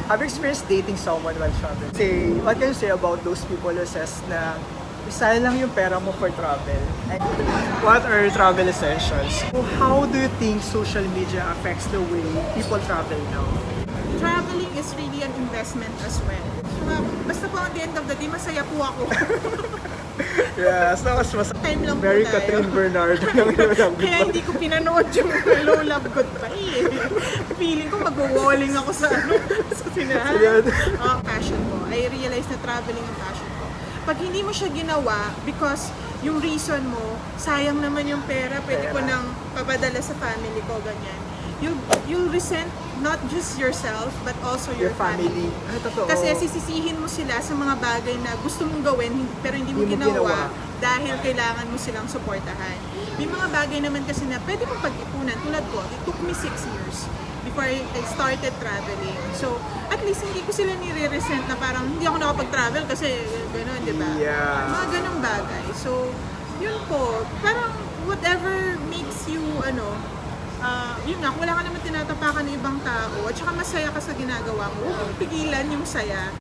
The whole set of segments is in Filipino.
Have you experienced dating someone while traveling? What can you say about those people who says na sayang lang yung pera mo for travel? And what are your travel essentials? So how do you think social media affects the way people travel now? Traveling is really an investment as well. Basta po at the end of the day, masaya po ako. Yeah, so mas Time lang very po tayo. Catherine Bernardo ng Kaya hindi ko pinanood yung Hello Love Goodbye. Feeling ko mag-walling ako sa sinahan. Passion ko. I realized na traveling ang passion ko. Pag hindi mo siya ginawa, because yung reason mo, sayang naman yung pera, pwede ko nang papadala sa family ko, ganyan. You'll resent not just yourself, but also your family. Ay, totoo. Kasi sisisihin mo sila sa mga bagay na gusto mong gawin, pero hindi mo ginawa dahil kailangan mo silang suportahan. May mga bagay naman kasi na pwede mong pag-ipunan. Tulad ko, it took me 6 years before I started traveling. So, at least hindi ko sila nire-resent na parang hindi ako nakapag-travel kasi gano'n, di ba? Yeah. Mga ganong bagay. So, yun po. Parang whatever makes you, yun nga, wala ka naman tinatapakan ng ibang tao at saka masaya ka sa ginagawa mo, huwag mong pigilan yung saya.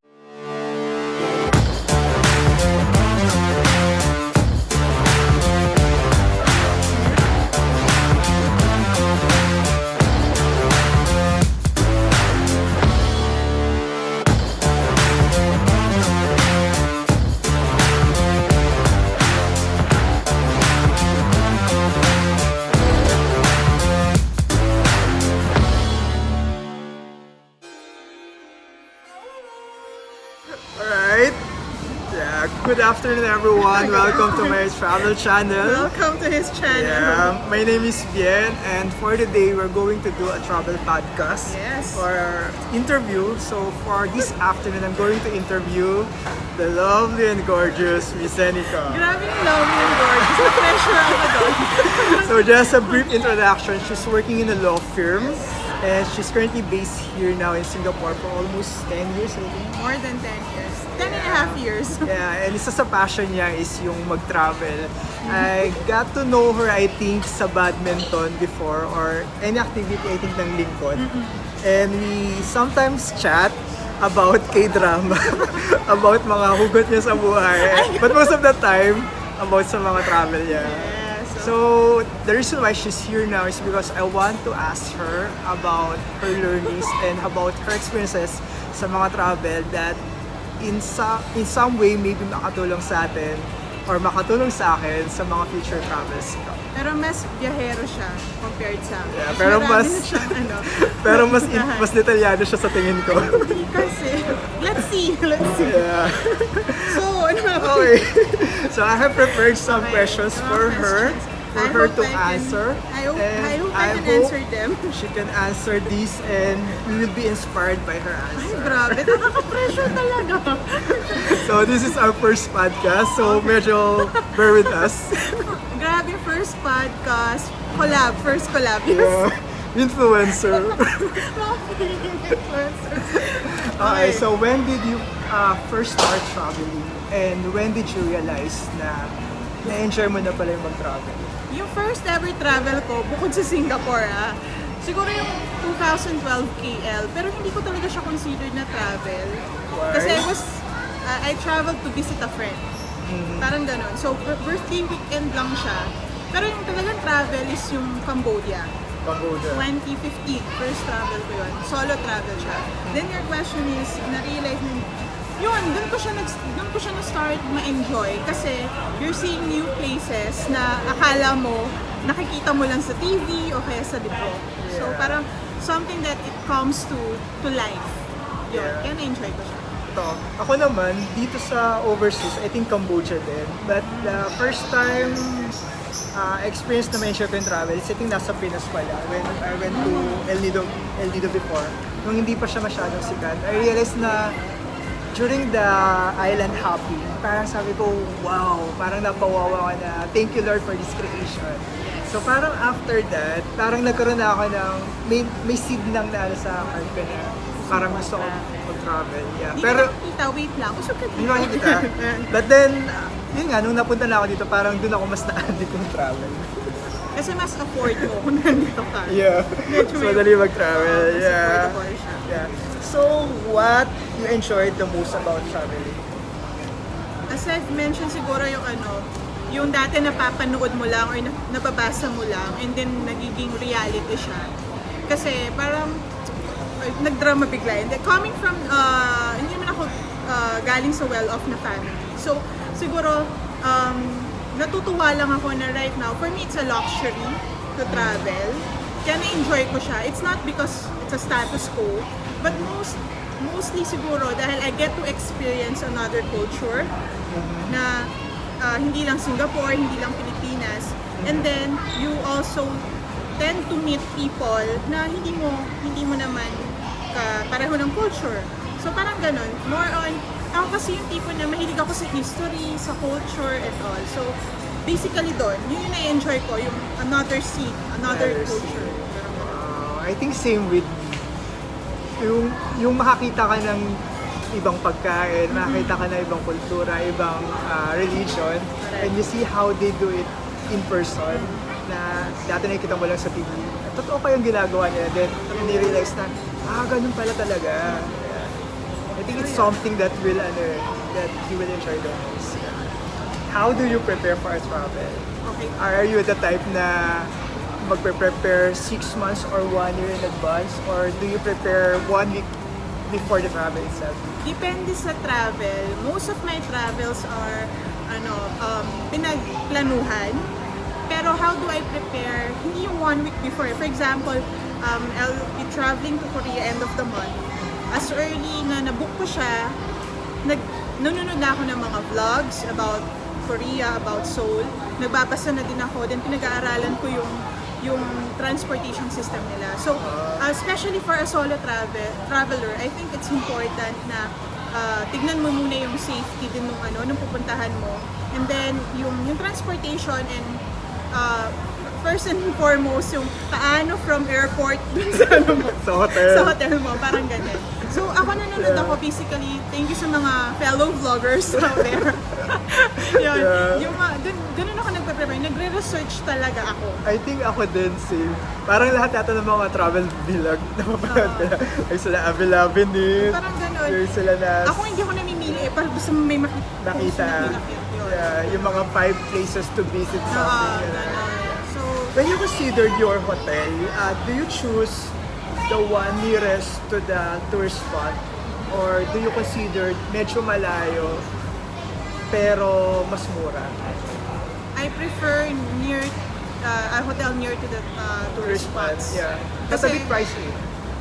Alright. Yeah, good afternoon everyone. Welcome to my travel channel. Welcome to his channel. Yeah, my name is Bien, and for today we're going to do a travel podcast Yes. or interview. So for this afternoon, I'm going to interview the lovely and gorgeous Miss Zenica. Grabe yung lovely and gorgeous. Na-pressure ako doon. So just a brief introduction. She's working in a law firm. And she's currently based here now in Singapore for almost 10 years, I think. More than 10 years. 10 and a half years. Yeah, and isa sa passion niya is yung mag-travel. I got to know her, I think, sa badminton before or any activity, I think, ng lingkod. And we sometimes chat about K-drama, about mga hugot niya sa buhay. But most of the time, about sa mga travel niya. So, the reason why she's here now is because I want to ask her about her learnings and about her experiences sa mga travel that in some way maybe makatulong sa atin or makatulong sa akin sa mga future travels ko. Pero mas biyahero siya compared sa akin. Yeah, pero mas pero mas detalyado siya sa tingin ko. Kasi, let's see. Yeah. So, ano ba? Okay. So I have prepared some questions for her. For her to answer. I hope I can answer them. She can answer these and we will be inspired by her Ay, answer. grabe. Nakaka-pressure talaga. So this is our first podcast, so medyo bear with us. Grabe, first podcast. First collab. Yeah. Influencer. Okay, so when did you first start traveling? And when did you realize na na-enjoy mo na pala yung mag-travel? Yung first ever travel ko, bukod sa Singapore siguro yung 2012 KL, pero hindi ko talaga siya considered na travel. Why? Kasi I traveled to visit a friend. Parang ganun. So, birthday weekend lang siya. Pero yung talagang travel is yung Cambodia. 2015, first travel ko yun. Solo travel siya. Then your question is, na-realize mo, yun, doon ko siya na-start ma-enjoy kasi you're seeing new places na akala mo, nakikita mo lang sa TV o kaya sa libro. So parang something that it comes to life. Yun, kaya na-enjoy ko siya. Ako naman, dito sa overseas, I think Cambodia din. But the first time experience na ma-enjoy ko yung travel is I think nasa Pinas pala. When I went to El Nido before, nung hindi pa siya masyadong sikat, I realized na during the island hopping, parang sabi ko, wow, parang napawawa ka na, thank you Lord for this creation. So parang after that, parang nagkaroon na ako ng, may seed lang na sa heart ko na parang gusto ko mag-travel. Yeah. Pero, Hindi ko wait lang. Usap ka hindi makikita. But then, yun nga, nung napunta na ako dito, parang doon ako mas na-addict kong travel. Kasi mas afford mo kung nandito ka. Yeah. Mas madali mag-travel. Yeah. Affordable siya. Yeah. So, what you enjoyed the most about traveling? As I've mentioned siguro yung dati napapanood mo lang or nababasa mo lang and then nagiging reality siya. Kasi parang nagdrama bigla. And then, coming from, hindi naman ako galing sa well-off na family. So, siguro, natutuwa lang ako na right now, for me, it's a luxury to travel. Kaya na-enjoy ko siya. It's not because it's a status quo, but mostly siguro dahil I get to experience another culture na hindi lang Singapore, hindi lang Pilipinas. And then, you also tend to meet people na hindi mo naman pareho ng culture. So parang ganun. More on, ako kasi yung tipo na mahilig ako sa history, sa culture and all. So basically doon, yun yung na-enjoy ko, yung another scene, another culture. I think same with me. Yung makakita ka ng ibang pagkain, makakita ka ng ibang kultura, ibang religion, and you see how they do it in person, na dati nakikita mo lang sa TV. Totoo pa yung ginagawa nila, then ni-realize na, ganun pala talaga. I think it's something that that you will enjoy the most. How do you prepare for a travel? Okay. Are you the type na magpe-prepare 6 months or 1 year in advance, or do you prepare 1 week before the travel itself? Depende sa travel. Most of my travels are pinagplanuhan. Pero how do I prepare? Hindi yung 1 week before. For example, I'll be traveling to Korea end of the month. As early na nabook ko siya, nanonood na ako ng mga vlogs about Korea, about Seoul. Nagbabasa na din ako. Then pinag-aaralan ko yung transportation system nila. So, especially for a solo traveler, I think it's important na tignan mo muna yung safety din nung pupuntahan mo. And then, yung transportation and first and foremost, yung paano from airport dun sa hotel mo, parang ganyan. So, ako nanonood ako basically, thank you sa mga fellow vloggers out there. Yun, ganun ako nagpe-prepare, nagre-research talaga ako. I think ako din, same. Parang lahat yata ng mga travel vlog na mapanood ko na. Ay sila Avril Lavigne, parang ganun. sila na... Ako hindi ako namimili parang gusto mo may nakita. Yung mga 5 places to visit something. So, when you considered your hotel, do you choose the one nearest to the tourist spot, or do you consider medyo malayo pero mas mura? I prefer a hotel near to the tourist spots. Yeah. Kasi a bit pricey.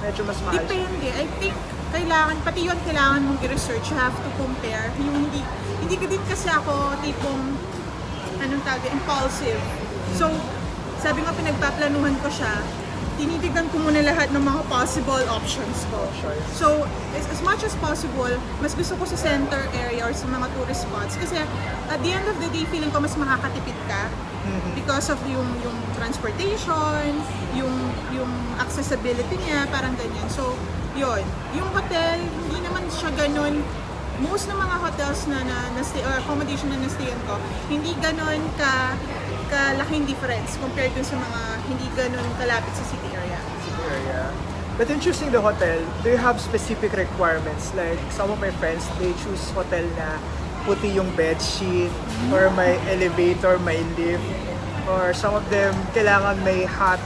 Medyo mas mahal. Depende. I think kailangan mong i-research. You have to compare. Yung hindi ka din kasi ako tipong impulsive. So, sabi nga pinagpaplanuhan ko siya, tinitignan ko muna lahat ng mga possible options ko. So, as much as possible, mas gusto ko sa center area or sa mga tourist spots. Kasi at the end of the day, feeling ko mas makakatipid ka because of yung transportation, yung accessibility niya, parang ganyan. So, yun. Yung hotel, hindi naman siya ganun. Most ng mga hotels na accommodation na na-stayan ko, hindi ganun kalaking difference compared dun sa mga hindi ganun kalapit sa city area. But in choosing the hotel, do you have specific requirements? Like some of my friends, they choose hotel na puti yung bed sheet, or may elevator, may lift, or some of them kailangan may hot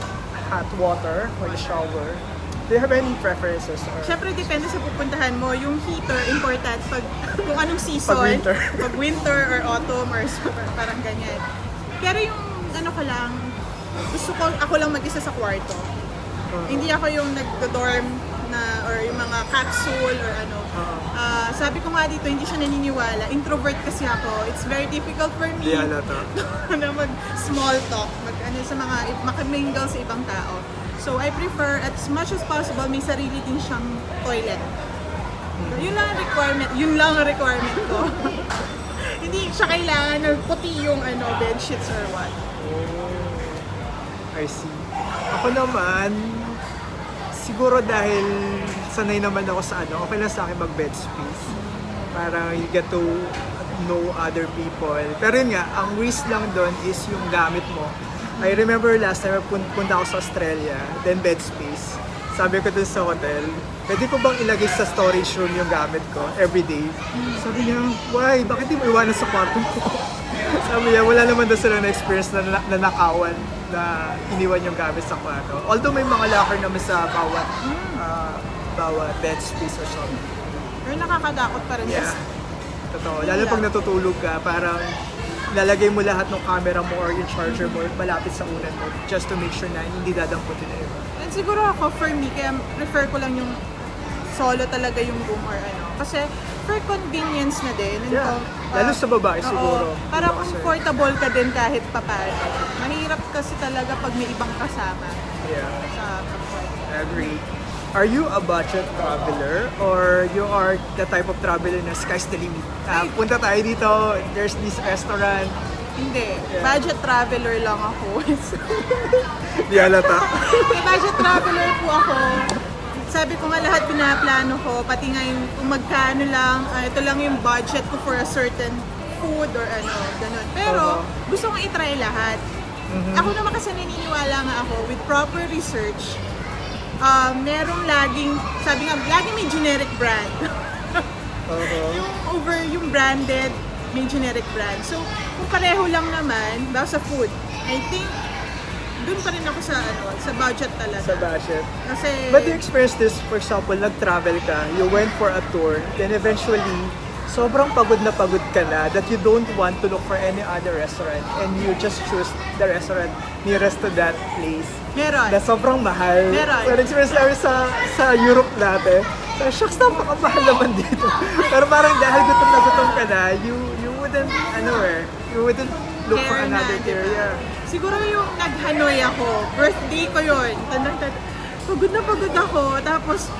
water or shower. Do you have any preferences? Or... Siyempre, depende sa pupuntahan mo. Yung heater, important kung anong season. Pag winter or autumn or parang ganyan. Pero yung ako lang mag-isa sa kwarto. Hindi ako yung nag-dorm na or yung mga capsule or sabi ko nga dito, hindi siya naniniwala. Introvert kasi ako. It's very difficult for me na mag-small talk, sa mga makamingle sa ibang tao. So I prefer, as much as possible, may sarili din siyang toilet. So, yun lang ang requirement ko. Hindi siya kailangan na puti yung bed sheets or what. I see. Ako naman, siguro dahil sanay naman ako sa okay lang sa akin mag-bed space. Parang you get to know other people. Pero yun nga, ang risk lang doon is yung gamit mo. I remember last time punta ako sa Australia, then bed space. sabi ko dun sa hotel, pwede ko bang ilagay sa storage room yung gamit ko everyday? Sabi niya, why? Bakit di mo iwanan sa kwarto ko? Sabi niya, wala naman daw sila na-experience na nanakawan na iniwan yung gamit sa kwarto. Although may mga locker naman sa bawat bed space or something. Pero nakakatakot pa rin. Yeah. Totoo. Lalo pag natutulog ka, parang lalagay mo lahat ng camera mo or yung charger mo malapit sa unan mo just to make sure na hindi dadamputin na yun. And siguro ako, for me, kaya prefer ko lang yung solo talaga yung room or ano. Kasi for convenience na din. Yeah. Lalo sa babae siguro. Para comfortable ka din kahit papaano. Mahirap kasi talaga pag may ibang kasama. Yeah. Sa kapwa. I agree. Are you a budget traveler or you are the type of traveler na sky's the limit? Punta tayo dito, there's this restaurant. Hindi. Budget traveler lang ako. Di halata. May budget traveler po ako. Sabi ko nga lahat pinaplano ko, pati nga yung kung magkano lang, ito lang yung budget ko for a certain food or ano, ganun. Pero gusto kong itry lahat. Ako naman kasi naniniwala nga ako with proper research, merong laging, sabi nga, laging may generic brand. Yung branded, may generic brand. So, kung pareho lang naman, daw sa food, I think, dun pa rin ako sa budget talaga. Sa budget. Kasi, But you experience this, for example, nag-travel ka, you went for a tour, then eventually, sobrang pagod ka na that you don't want to look for any other restaurant and you just choose the restaurant nearest to that place. meron. Na sobrang mahal. Meron. So, experience namin sa Europe natin. So, shucks, napakamahal naman dito. Pero parang dahil gutom ka na, you wouldn't, you wouldn't look for Care another na, tier. diba? Yeah. Siguro yung nag-Hanoi ako, birthday ko yun. Pagod na pagod ako, tapos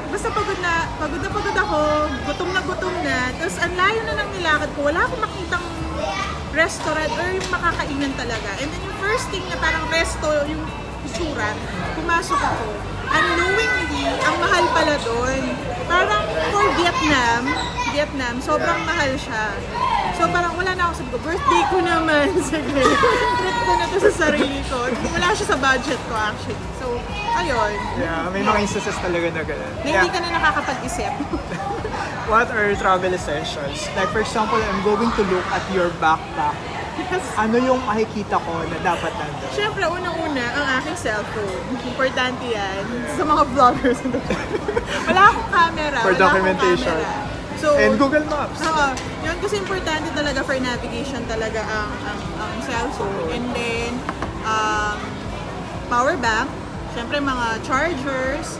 basta pagod na ako, gutom na, tapos ang layo na ng nilakad ko, wala akong makitang restaurant or yung makakainan talaga. And then yung first thing na parang resto, yung itsura, pumasok ako. Unknowingly, ang mahal pala doon. Parang for Vietnam, sobrang mahal siya. So parang wala na ako, sabi ko, birthday ko naman, sige. Treat ko na to sa sarili ko. Wala siya sa budget ko actually. So, ayun. Yeah, may mga instances talaga na gano'n. Na hindi ka na nakakapag-isip. What are travel essentials? Like for example, I'm going to look at your backpack. Ano yung makikita ko na dapat nandun? Siyempre, unang-una, ang aking cellphone. Importante yan. Sa mga vloggers. Wala akong camera. For wala documentation. Akong camera. So, And Google Maps. Oo. Yun kasi importante talaga for navigation talaga ang cellphone. And then, power bank. Siyempre, mga chargers.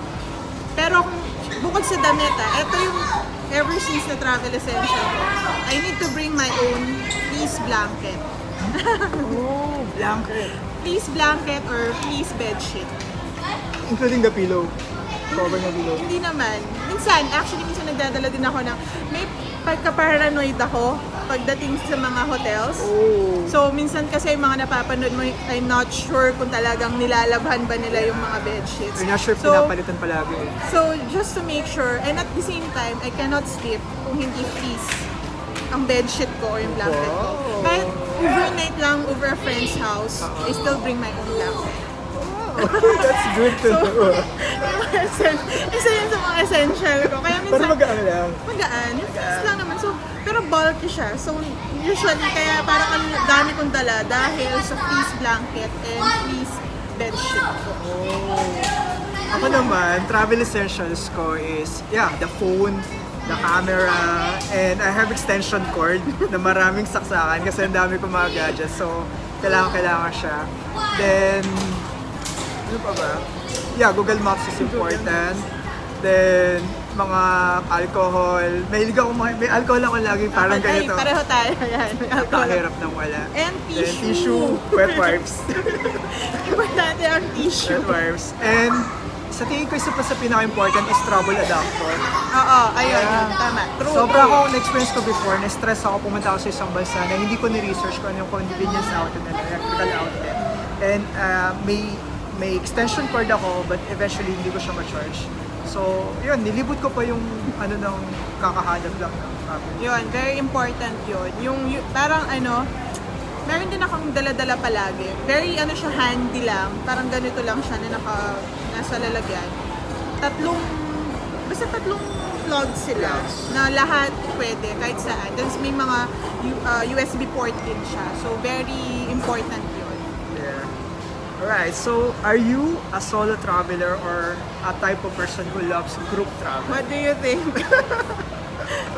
Pero kung bukod sa damit, ito yung ever since na travel essential ko, I need to bring my own fleece blanket. Blanket. Fleece blanket or fleece bedsheet. Including the pillow. Cover na pillow. Hindi naman. Minsan nagdadala din ako ng, may pagka-paranoid ako pagdating sa mga hotels. So, minsan kasi yung mga napapanood mo, I'm not sure kung talagang nilalabhan ba nila yung mga bedsheets. I'm not sure pinapalitan palagi. So, just to make sure, and at the same time, I cannot sleep kung hindi fleece ang bedsheet ko or yung blanket ko. Kahit overnight lang over a friend's house, I still bring my own blanket. That's good to know. Isa yun sa mga essential ko. Kaya minsan, Pero magaan lang. Magaan. Yung fleece lang naman. So, pero bulky siya. So, usually, kaya parang ang dami kong dala dahil sa fleece blanket and fleece bedsheet ko. Ako naman, travel essentials ko is, the phone, the camera, and I have extension cord na maraming saksakan kasi ang dami kong mga gadgets. So, kailangan siya. Then, ano pa ba? Google Maps is important. Then, mga alcohol. May alcohol ako lagi parang ganito. Pareho tayo. Yan. May alcohol. Napakahirap nang wala. And Then, tissue. wet wipes. Importante ang tissue. Wet wipes. And, sa tingin ko isa pa sa pinaka-important is travel adapter. Oo, ayun. Tama. True. Sobra ako, na-experience ko before, na-stress ako, pumunta ako sa isang bansa na hindi ko ni-research kung ano yung convenience outlet nila, electrical outlet. And may extension cord ako, but eventually hindi ko siya ma-charge. So, yun, nilibot ko pa yung ng kakahanap lang ng Yun, very important yun. Yung parang meron din akong dala-dala palagi. Very siya handy lang. Parang ganito lang siya na nasa lalagyan, basta tatlong plugs sila na lahat pwede kahit saan. Tapos may mga USB port din siya. So very important yun. Yeah. Alright, so are you a solo traveler or a type of person who loves group travel? What do you think?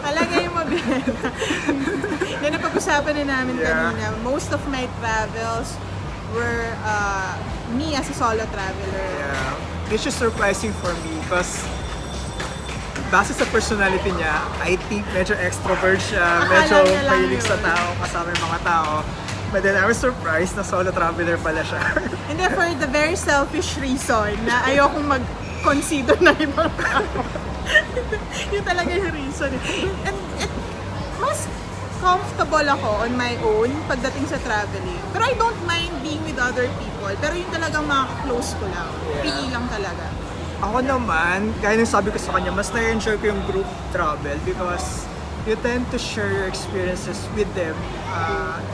Talaga yung mabihira. Yan ang pag-usapan na namin kanina. Most of my travels were me as a solo traveler. Yeah. Which is surprising for me because base sa personality niya, I think medyo extrovert siya, medyo mahilig sa tao, kasama yung mga tao. But then I was surprised na solo traveler pala siya. And then for the very selfish reason na ayokong mag-consider na ibang tao. Yun talaga yung reason. And mas comfortable ako on my own pagdating sa traveling. Pero I don't mind being with other people. Pero yun talagang mga close ko lang. Pili lang talaga. Ako naman, gaya ng sabi ko sa kanya, mas na-enjoy ko yung group travel because you tend to share your experiences with them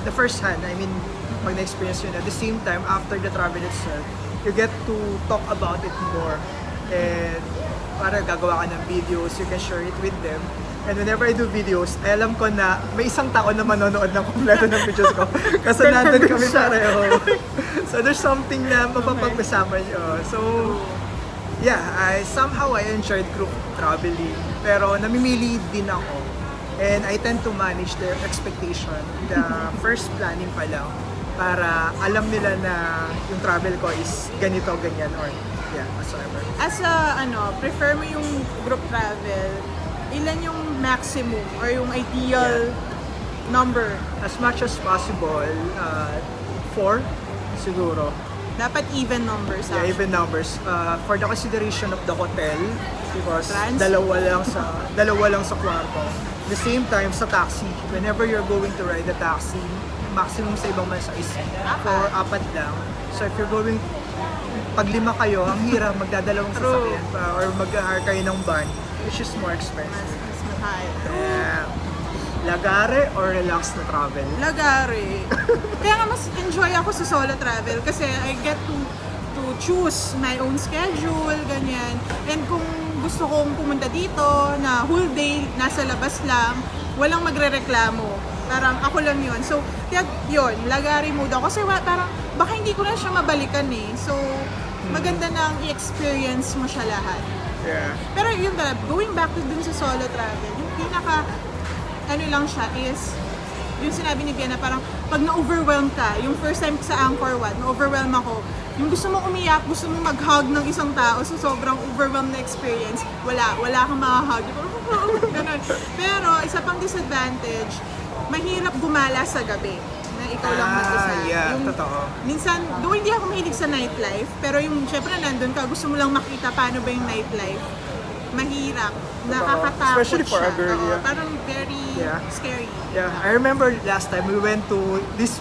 the first hand. I mean, pag na-experience yun, at the same time, after the travel itself, you get to talk about it more. And para gagawa ka ng videos, you can share it with them. And whenever I do videos, ay alam ko na may isang tao na manonood ng kompleto ng videos ko. Kasi nandun kami pareho. So there's something na mapapag-usapan nyo. So, yeah, somehow I enjoyed group traveling, pero namimili din ako. And I tend to manage their expectation, the first planning pa lang, para alam nila na yung travel ko is ganito, ganyan, or yeah, whatsoever. As a, prefer mo yung group travel, ilan yung maximum or yung ideal number? As much as possible, 4 siguro. Dapat even numbers. Yeah, even numbers. For the consideration of the hotel, because dalawa lang sa kwarto. At the same time, sa taxi, whenever you're going to ride a taxi, maximum sa ibang bansa is 4-4 lang. So if you're going, pag 5 kayo, ang hirap magdadalawang sasakyan pa or mag-hire kayo ng van, which is more expensive. Mas mahal. Lagare or relax na travel? Lagare. Kaya nga mas enjoy ako sa solo travel kasi I get to choose my own schedule, ganyan. And kung gusto kong pumunta dito na whole day, nasa labas lang, walang magrereklamo. Parang ako lang yun. So, kaya yun, lagare mode ako. Kasi parang baka hindi ko na siya mabalikan eh. So, maganda nang i-experience mo siya lahat. Yeah. Pero yun talaga, going back to dun sa solo travel, yung pinaka lang siya is, yung sinabi ni Biana, parang pag na-overwhelm ka, yung first time sa Angkor Wat, na-overwhelm ako, yung gusto mo umiyak, gusto mo mag-hug ng isang tao, so sobrang overwhelmed na experience, wala kang ma-hug. Ganun. Pero isa pang disadvantage, mahirap gumala sa gabi na ikaw lang mag-isa. Yeah, totoo. Minsan, doon hindi ako mahilig sa nightlife, pero yung syempre nandun ka, gusto mo lang makita paano ba yung nightlife, mahirap, nakakatakot especially for siya. a girl, yeah. Parang very scary. Yeah, I remember last time we went to this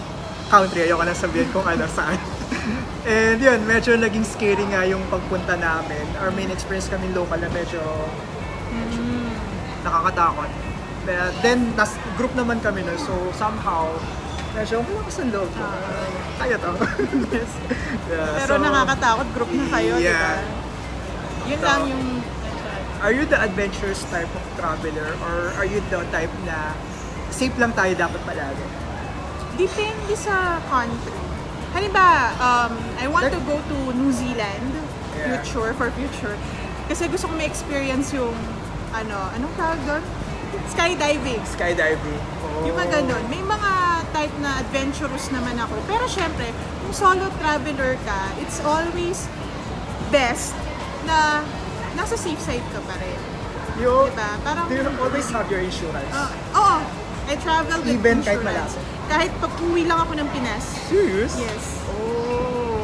country, ayoko na sabihin kung saan. And yun, medyo naging scary nga yung pagpunta namin. Our main experience kami local na medyo nakakatakot. But then, group naman kami nun, so somehow, medyo malakas ang loob ko. Kaya to. Yes. Yeah, pero nakakatakot, group na kayo, di ba? Yun lang yung... Are you the adventurous type of traveler or are you the type na safe lang tayo dapat palagi? Depende sa country. Halimbawa, I want to go to New Zealand for future. Kasi gusto ko ma-experience yung anong tawag doon? Skydiving. Oh. Yung mga ganun. May mga type na adventurous naman ako. Pero syempre, kung solo traveler ka, it's always best na nasa safe side ka pa rin. Diba? Parang, do you always have your insurance? Oo. I travel with even insurance. Kahit malasan? Kahit pag uwi lang ako ng Pinas. Serious? Yes. Oh.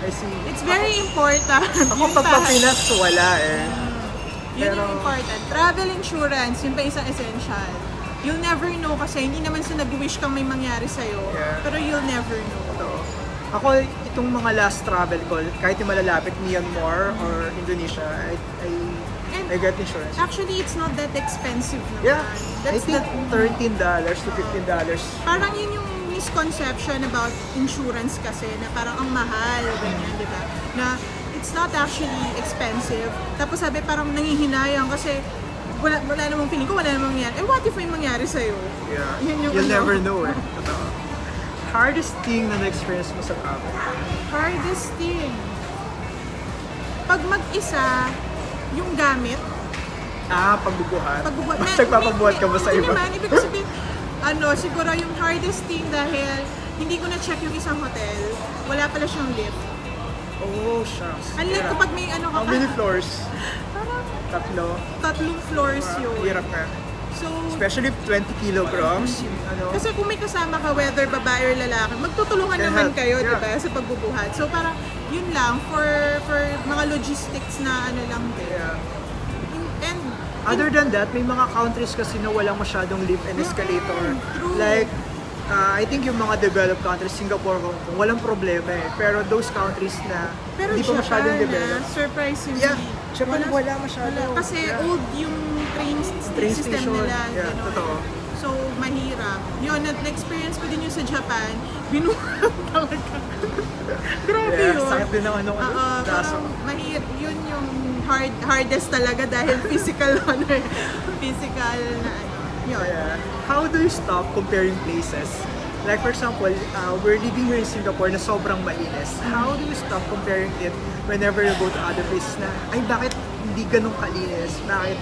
I see. It's very important. Ako pag Pinas, wala eh. Yun yung important. Travel insurance, yun pa isang essential. You'll never know kasi hindi naman sa nag-wish kang may mangyari sa'yo. Yeah. Pero you'll never know. Ako, itong mga last travel ko, kahit yung malalapit, Myanmar or Indonesia, I get insurance. Actually, it's not that expensive naman. Yeah, That's I think $13 to $15. Parang yun yung misconception about insurance kasi na parang ang mahal, ganyan, di ba? Na it's not actually expensive. Tapos sabi parang nangihinayang kasi wala namang feeling ko, wala namang mangyari. What if may mangyari sa'yo? Yeah. Yun yung You'll ano. never know eh. Totoo. Hardest thing na na-experience mo sa travel? Hardest thing. Pag mag-isa, yung gamit, Pagbubuhat. pagbubuhat. Nagpapabuhat ka ba sa Hindi iba? naman, ibig sabihin, siguro yung hardest thing dahil hindi ko na-check yung isang hotel, wala pala siyang lift. Oh, shucks. Unlike Yeah. kapag may ka How many floors? parang 3. tatlong floors yun. Hirap na. So, Especially 20 kilograms. kasi kung may kasama ka, whether babae or lalaki, magtutulungan Can naman help. kayo, Yeah. di ba, sa pagbubuhat. So parang, yun lang, for mga logistics na lang din. Yeah. And, Other than that, may mga countries kasi na walang masyadong lift and escalator. True. Like, I think yung mga developed countries, Singapore, Hong Kong, walang problema eh. Pero those countries na pero hindi pa masyadong Japan, developed. surprisingly. Yeah, Japan wala masyado. Kasi Yeah. old yung train Train system station. nila. Yeah, gano'n. totoo. So, mahirap. Yun, na-experience ko din yun sa Japan. Binuhat talaga. Grabe Yeah, yun. sakit din ng braso. Parang yun yung hardest talaga dahil physical physical na yun. Yeah. How do you stop comparing places? Like for example, we're living here in Singapore na sobrang malinis. How do you stop comparing it whenever you go to other places na, ay bakit hindi ganun kalinis? Bakit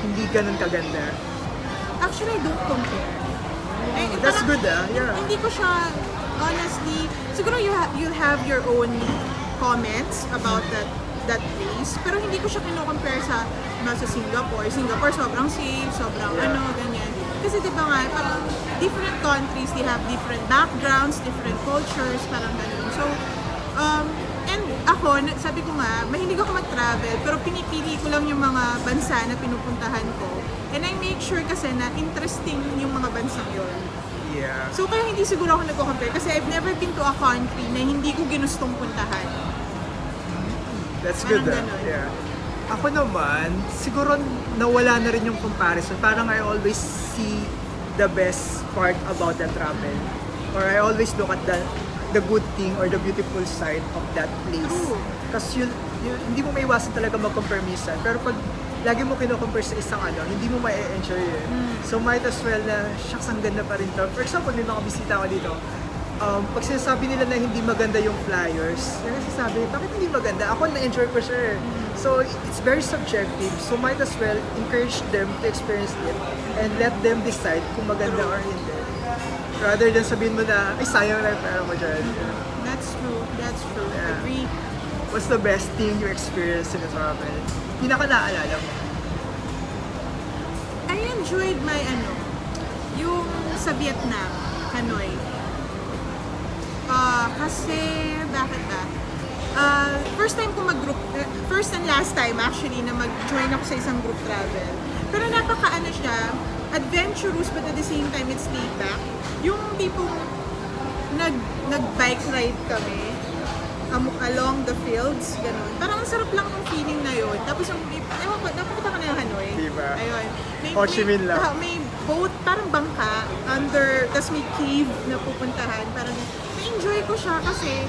hindi ganun kaganda? Actually, I don't compare. That's Parang, good yeah. Hindi ko siya, honestly, siguro you'll have your own comments about that place, pero hindi ko siya kino-compare sa Singapore. Singapore sobrang safe, sobrang ganyan. Kasi di ba nga, parang different countries, they have different backgrounds, different cultures, parang ganun. So, and ako, sabi ko nga, mahilig ako mag-travel, pero pinipili ko lang yung mga bansa na pinupuntahan ko. And I make sure kasi na interesting yung mga bansang yun. Yeah. So, kaya hindi siguro ako nagko-compare kasi I've never been to a country na hindi ko ginustong puntahan. That's good Parang ganun. Yeah. Ako naman, siguro nawala na rin yung comparison. Parang I always see the best part about the travel. Or I always look at the good thing or the beautiful side of that place. True. Kasi hindi mo maiwasan talaga mag-compare minsan. Pero pag lagi mo kino-compare sa isang hindi mo ma-enjoy eh. So might as well na, shucks, ang ganda pa rin to. For example, may mga bisita ko dito. Pag sinasabi nila na hindi maganda yung flyers, sinasabi, bakit hindi maganda? Ako na-enjoy ko siya eh. So it's very subjective. So might as well encourage them to experience it and let them decide kung maganda or hindi. Rather than sabihin mo na, ay sayang lang yung pera mo dyan. That's true. Yeah. Agree. What's the best thing you experienced in the travel? Pinaka naaalala mo? I enjoyed my yung sa Vietnam, Hanoi. Kasi, bakit first and last time actually na mag-join ako sa isang group travel. Pero siya, adventurous but at the same time it's laid back. Yung tipong nag-bike ride kami along the fields, gano'n. Parang ang sarap lang ng feeling na yun. Tapos yung, ewan ko, napunta ka na yung Hanoi. Diba? Ayun. Ho Chi Minh lang. May boat, parang bangka, tapos may cave na pupuntahan. Parang, na-enjoy ko siya kasi,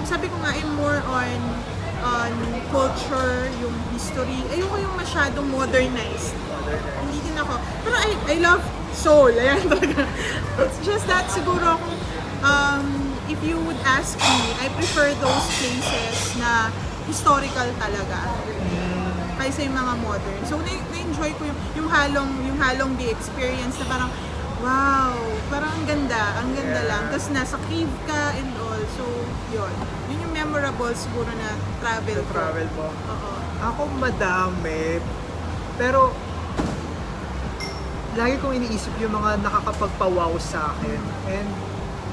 sabi ko nga, I'm more on culture, yung history. Ayoko yung masyadong modernized. Hindi din ako. Pero I love Seoul. Ayan talaga. It's just that siguro kung if you would ask me, I prefer those places na historical talaga kaysa yung mga modern. So na-enjoy ko yung halong the experience na parang wow, parang ang ganda lang. Tapos nasa cave ka and all. So yun yung memorable siguro na travel ko. Travel mo? Oo. Ako madami, pero lagi kong iniisip yung mga nakakapagpa-wow sa akin. And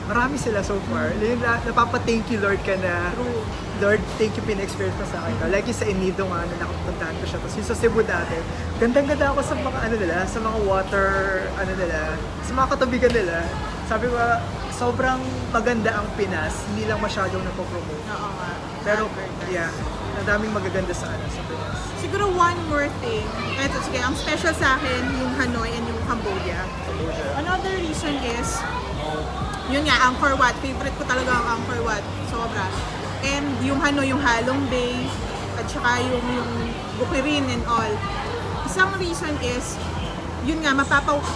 marami sila so far. Yung napapa-thank you Lord ka na, True. Lord, thank you pina-experience mo sa akin. Like yung sa Inido nga na nakapuntahan ko siya. Tapos yung sa Cebu dati, gandang-ganda ako sa mga nila, sa mga water, nila, sa mga katabigan nila. Sabi ko, sobrang maganda ang Pinas, hindi lang masyadong napopromote. Oo nga. Pero, yeah, ang daming magaganda sa Pinas. Siguro one more thing. Eto, sige, ang special sa akin, yung Hanoi and yung Cambodia. Another reason is, yun nga, Angkor Wat. Favorite ko talaga ang Angkor Wat. Sobra. And yung yung Halong Bay, at saka yung Bukirin and all. Isang reason is, yun nga,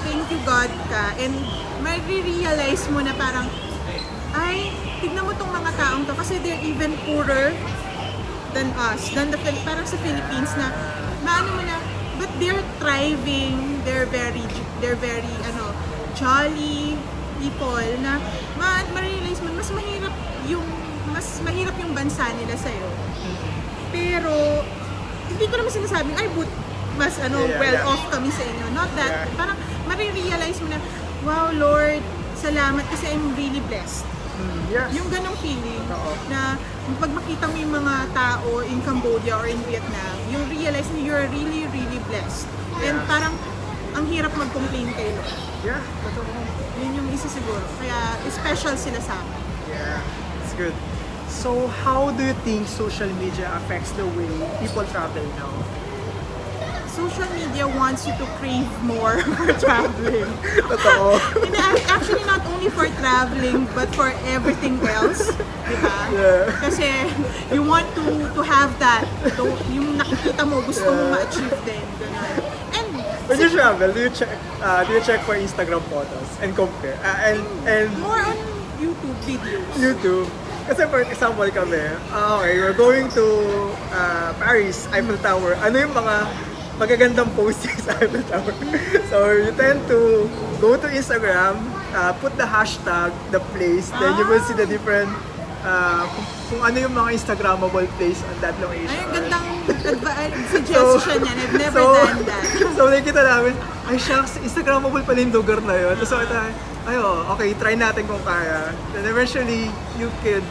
thank you God ka, and marirealize mo na parang, ay, tignan mo tong mga taong to, kasi they're even poorer than us, than parang sa Philippines na, maano mo na, but they're thriving, they're very, jolly people na, marirealize mo, mas mahirap yung bansa nila sa'yo. Pero, hindi ko naman sinasabing, ay, mas well-off kami sa inyo. Not that, parang marirealize mo na, wow, Lord, salamat kasi I'm really blessed. Yes. Yung ganong feeling na pag makita mo yung mga tao in Cambodia or in Vietnam, yung realize na you're really, really blessed. And parang, ang hirap mag-complain kay Lord. Yeah, totoo. Yun yung isa siguro. Kaya, special sila sa akin. Yeah, it's good. So, how do you think social media affects the way people travel now? Social media wants you to crave more for traveling. Totoo. And actually, not only for traveling, but for everything else. Diba? Yeah. Kasi you want to have that. Yung nakikita mo, gusto mo ma-achieve din. Ganun. And when you travel, do you check for Instagram photos and compare? And more on YouTube videos. YouTube. Kasi for example kami, okay, we're going to Paris, Eiffel Tower. Ano yung mga magagandang postings sa Eiffel Tower? So you tend to go to Instagram, put the hashtag, the place, then you will see the different, kung ano yung mga Instagrammable place on that location. Ay, gandang suggestion yan. I've never done that. So nakikita namin, ay shucks, Instagrammable pala yung lugar na yun. So okay, try natin kung kaya. Then eventually, you could,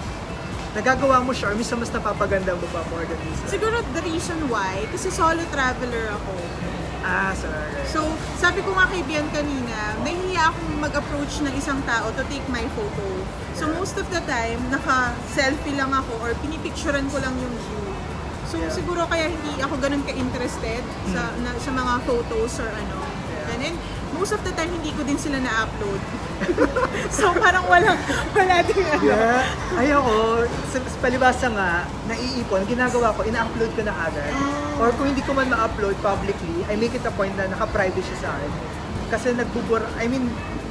nagagawa mo siya, or minsan mas napapaganda mo pa more than this. Siguro the reason why, kasi solo traveler ako. Sorry. So, sabi ko nga kay Bian kanina, nahihiya akong mag-approach ng isang tao to take my photo. So, most of the time, naka-selfie lang ako or pinipicturean ko lang yung view. So, siguro kaya hindi ako ganun ka-interested sa mga photos or ano. And most of the time, hindi ko din sila na-upload. So, parang wala din ano. Yeah. Ay ako, palibasa nga, naiipon, ginagawa ko, ina-upload ko na agad. Or kung hindi ko man ma-upload publicly, I make it a point na naka-private siya sa akin. Kasi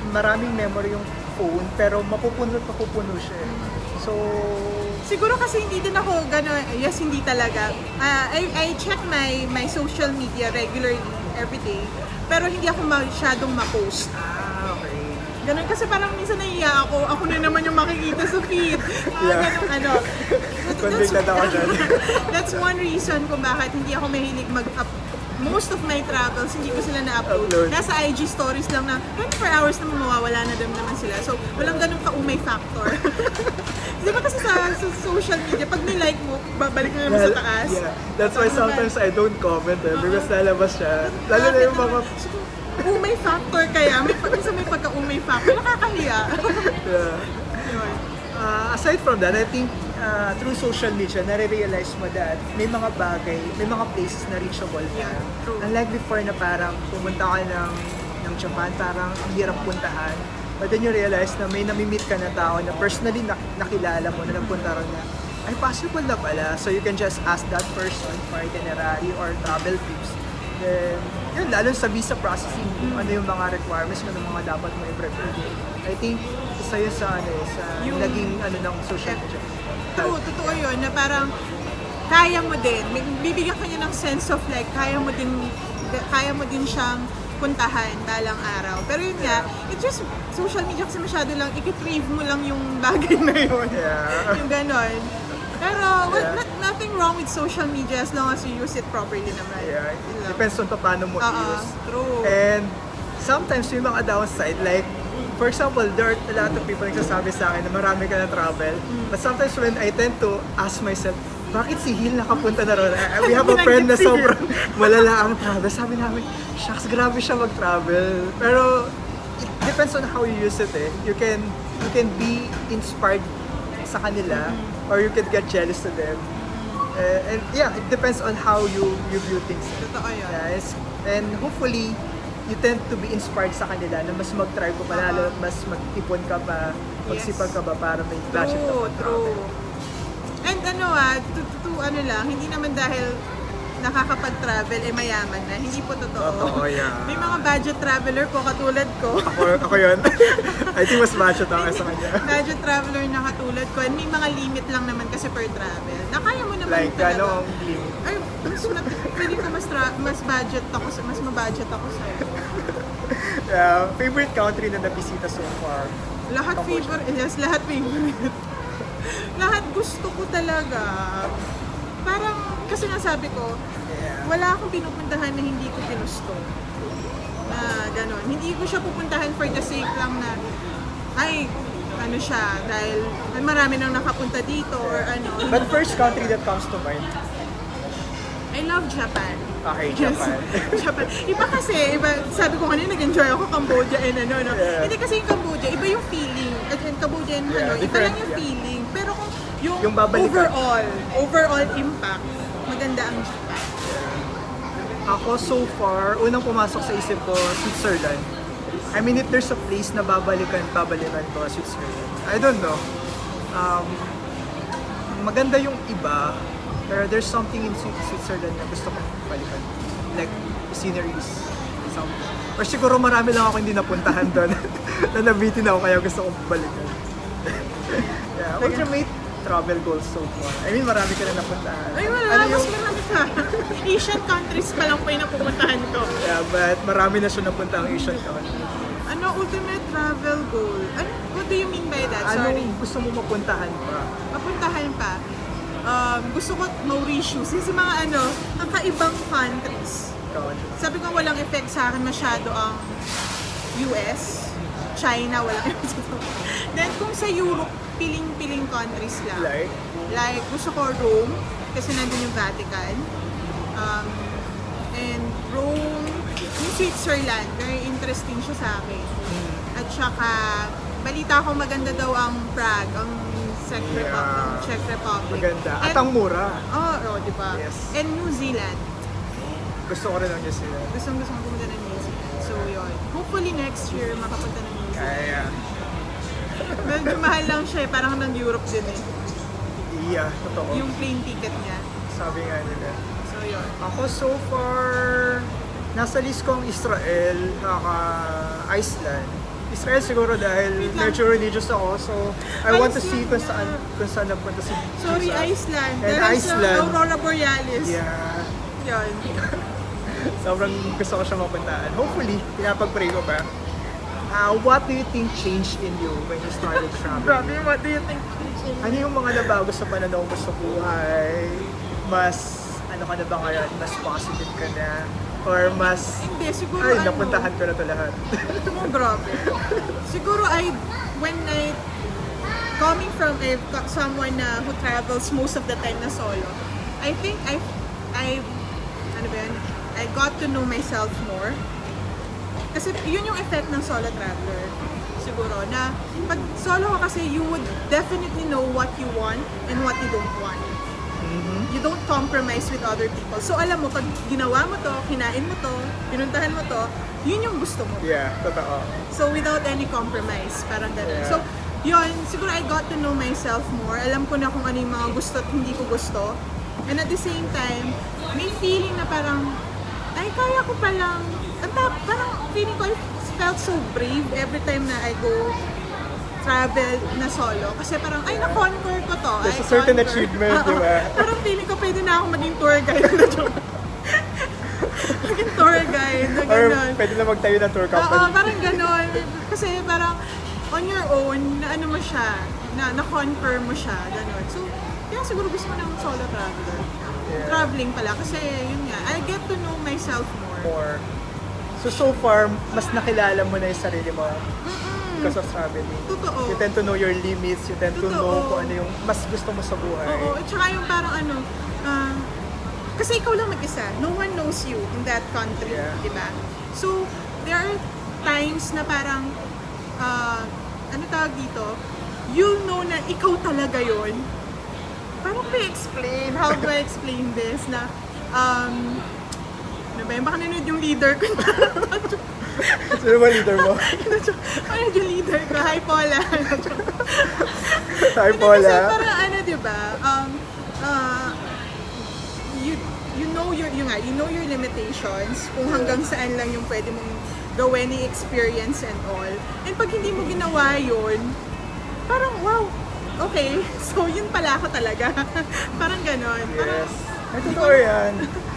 maraming memory yung phone, pero mapupuno siya. So, siguro kasi hindi din ako gano'n, yes, hindi talaga. I check my social media regularly, every day. Pero hindi ako masyadong ma-post. Okay. Ganun kasi parang minsan nahiya ako na naman yung makikita sa feed. Ganun Convicted ako dyan. That's one reason kung bakit hindi ako mahilig most of my travels, hindi ko sila na-upload. Nasa IG stories lang na 24 hours naman mawawala na naman sila. So, walang ganun ka-umay factor. Di ba kasi sa social media, pag nilike mo, babalik na naman sa taas. Yeah. That's why sometimes I don't comment because lalabas siya. Lalo na yung mga... Umay factor kaya. Minsan may pagka-umay factor. Nakakahiya. Yeah. Aside from that, I think through social media, nare-realize mo that may mga bagay, may mga places na reachable ka. True. Unlike before na parang pumunta ka ng Japan, parang ang hirap puntahan. But then you realize na may nami-meet ka na tao na personally nakilala mo na nagpunta ron na, ay possible na pala. So you can just ask that person for itinerary or travel tips. Then, yun, lalo sa visa processing, ano yung mga requirements mo ng mga dapat mo i-prepare. I think, isa yun sa naging ng social media. True, totoo yun, na parang kaya mo din, bibigyan ka niya ng sense of like, kaya mo din siyang puntahan balang araw. Pero yun nga, it's just, social media kasi masyado lang, i-crave mo lang yung bagay na yun. Yeah. Yung ganon. Pero nothing wrong with social media as long as you use it properly naman. Yeah, it depends on paano mo i-use. True. And sometimes may mga downside, like, for example, there are a lot of people nagsasabi sa akin na marami ka na travel. But sometimes when I tend to ask myself, bakit si Hill nakapunta na ron? We have a friend na sobrang malala ang travel. Sabi namin, shucks, grabe siya mag-travel. Pero it depends on how you use it eh. You can be inspired sa kanila or you can get jealous to them. And yeah, it depends on how you view things. Totoo yun. Yes. And hopefully, you tend to be inspired sa kanila na mas mag-try ko pa, mas mag-ipon ka pa, magsipag ka ba para may budget ka pa. True. And ano lang, hindi naman dahil nakakapag-travel, mayaman na. Hindi po totoo. Totoo, yeah. May mga budget traveler po katulad ko. Ako yun. I think mas budget ako sa kanya. Budget traveler na katulad ko. And may mga limit lang naman kasi per travel. Na kaya mo naman Like, talaga. ano ang limit? Ay, pwede ko mas budget ako, mas mabudget ako sa'yo. Yeah, favorite country na nabisita so far? Lahat favorite. Yes, lahat favorite. Lahat gusto ko talaga. Parang, kasi nasabi ko, wala akong pinupuntahan na hindi ko ginusto. Na gano'n. Hindi ko siya pupuntahan for the sake lang na, ay, ano siya, dahil marami nang nakapunta dito or ano. But first country that comes to mind? I love Japan. Okay, Japan. Japan. Iba kasi, sabi ko kanina, nag-enjoy ako Cambodia and ano. Yeah. Hindi kasi yung Cambodia, iba yung feeling. At yung Cambodia and iba lang yung feeling. Pero kung yung overall impact, maganda ang Japan. Ako so far, unang pumasok sa isip ko, Switzerland. I mean, if there's a place na babalikan ko, Switzerland. I don't know. Maganda yung iba, pero there's something in Switzerland na gusto kong balikan. Like, sceneries. Something. Or siguro marami lang ako hindi napuntahan doon. Na nabitin ako, kaya gusto kong balikan. Yeah, what's your main travel goals so far? I mean, marami ka na napuntahan. Ay, wala. Mas marami ka. Asian countries pa lang po yung napupuntahan ko. Yeah, but marami na siya napunta ang Asian countries. Ano, ultimate travel goal? What do you mean by that? Sorry. Anong gusto mo mapuntahan pa? Mapuntahan pa? Gusto ko Mauritius. Yung mga kakaibang countries. Sabi ko walang effect sa akin masyado ang US, China, walang effect. Then kung sa Europe, piling-piling countries lang. Like gusto ko Rome, kasi nandun yung Vatican. And Rome, yung Switzerland, very interesting siya sa akin. At saka, balita ko maganda daw ang Prague, ang Czech Republic. Maganda. At ang mura. Oo, di ba? Yes. And New Zealand. Gusto ko rin ang New Zealand. Gusto ko pumunta ng New Zealand. So, yun. Hopefully next year, makapunta ng New Zealand. Kaya. Medyo mahal lang siya eh. Parang ng Europe din eh. Yeah, totoo. Yung plane ticket niya. Sabi nga nila. So, yun. Ako so far, nasa list ko ang Israel, Iceland. Israel siguro dahil medyo religious ako, so I want to see kung saan napunta si Jesus. Sorry, Iceland. And Dahil Iceland. sa Aurora Borealis. Yeah. Yun. Sobrang gusto ko siya mapuntaan. Hopefully, pinapag-pray ko pa. What do you think changed in you when you started traveling? What do you think? Ano yung mga nabago sa pananaw mo sa buhay? Mas, ano ka na ba ngayon? Mas positive ka na? Or mas, Hindi, siguro ay, napuntahan ko na ito lahat. Grabe. Siguro coming from someone who travels most of the time na solo, I think I got to know myself more. Kasi yun yung effect ng solo traveler. Siguro, na pag solo ka kasi, you would definitely know what you want and what you don't want. You don't compromise with other people. So alam mo, pag ginawa mo to, kinain mo to, pinuntahan mo to, yun yung gusto mo. Yeah, totoo. So without any compromise, parang gano'n. Yeah. So yun, siguro I got to know myself more. Alam ko na kung ano yung mga gusto at hindi ko gusto. And at the same time, may feeling na parang, ay kaya ko palang, parang feeling ko I felt so brave every time na I go travel na solo. Kasi parang, ay, na-conquer ko to. There's a certain achievement, di ba? Parang feeling ko pwede na ako maging tour guide na joke. Maging tour guide, na Or gano'n. pwede na magtayo ng tour company. Oo, parang gano'n. Kasi parang on your own, na ano mo siya, na-conquer mo siya, gano'n. So, kaya siguro gusto mo ng solo traveler. Yeah. Traveling pala, kasi yun nga, I get to know myself more. So far, mas nakilala mo na yung sarili mo because of traveling. Totoo. You tend to know your limits, you tend to know kung ano yung mas gusto mo sa buhay. Oo, at saka yung parang kasi ikaw lang mag-isa. No one knows you in that country, di ba? So, there are times na parang, ano tawag dito, you'll know na ikaw talaga yon. Paano ko i-explain? How do I explain this? Na, ano ba yun? Baka nanood yung leader ko. Sino ba leader mo? Ano yung leader ko? Hi, Paula. Hi, Kasi Paula. parang ano, di ba? You know you know your limitations, kung hanggang saan lang yung pwede mong gawin, experience and all. And pag hindi mo ginawa yun, parang wow, okay, so yun pala ako talaga. Parang ganon. Parang, Yes. Ay, totoo yan.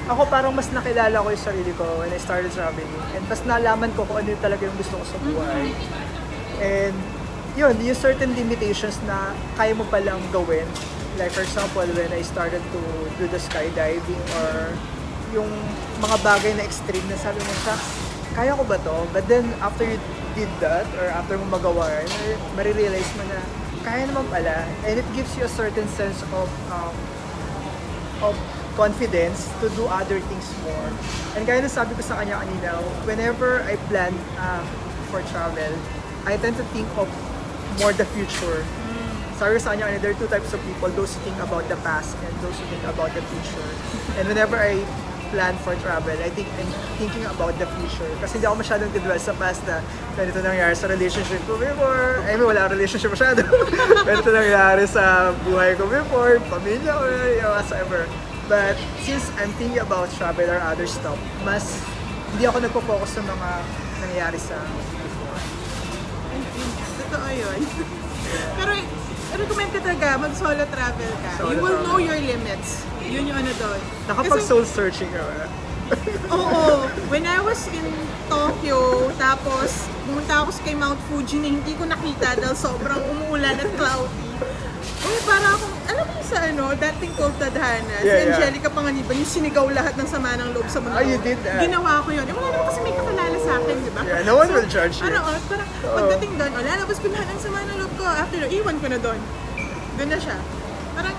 Ako parang mas nakilala ko yung sarili ko when I started traveling. And mas nalaman ko kung ano yung talaga yung gusto ko sa buhay. And yun, yung certain limitations na kaya mo palang gawin. Like for example, when I started to do the skydiving or yung mga bagay na extreme na sabi mo, shucks, kaya ko ba to? But then after you did that or after mo magawa yun, marirealize mo na kaya naman pala. And it gives you a certain sense of confidence to do other things more. And kaya na sabi ko sa kanya kanina, whenever I plan for travel, I tend to think of more the future. Sabi ko sa kanya, there are two types of people, those who think about the past and those who think about the future. And whenever I plan for travel, I think I'm thinking about the future. Kasi hindi ako masyadong dwell sa past na ganito nangyari sa relationship ko before. I mean, wala akong relationship masyado. Ganito nangyari sa buhay ko before, pamilya ko, whatever. But since I'm thinking about travel or other stuff, mas hindi ako nagpo-focus sa mga nangyayari sa before. totoo yun. Pero recommend ko talaga, mag-solo travel ka. Solo You will travel. know your limits. Yun yung ano doon. Nakapag-soul searching ka ba? Oo. When I was in Tokyo, tapos pumunta ako kay Mount Fuji na hindi ko nakita dahil sobrang umuulan at cloudy. Uy, para akong, alam mo yung sa dating called Tadhana, si Angelica Panganiban, yung sinigaw lahat ng sama ng loob sa mundo. Oh, you did that? Ginawa ko yun. Wala naman kasi may kakilala sa akin, di ba? Yeah, no one will judge you. Parang pagdating doon, lalabas ko lahat ng sama ng loob ko. After, iwan ko na doon. Doon na siya. Parang,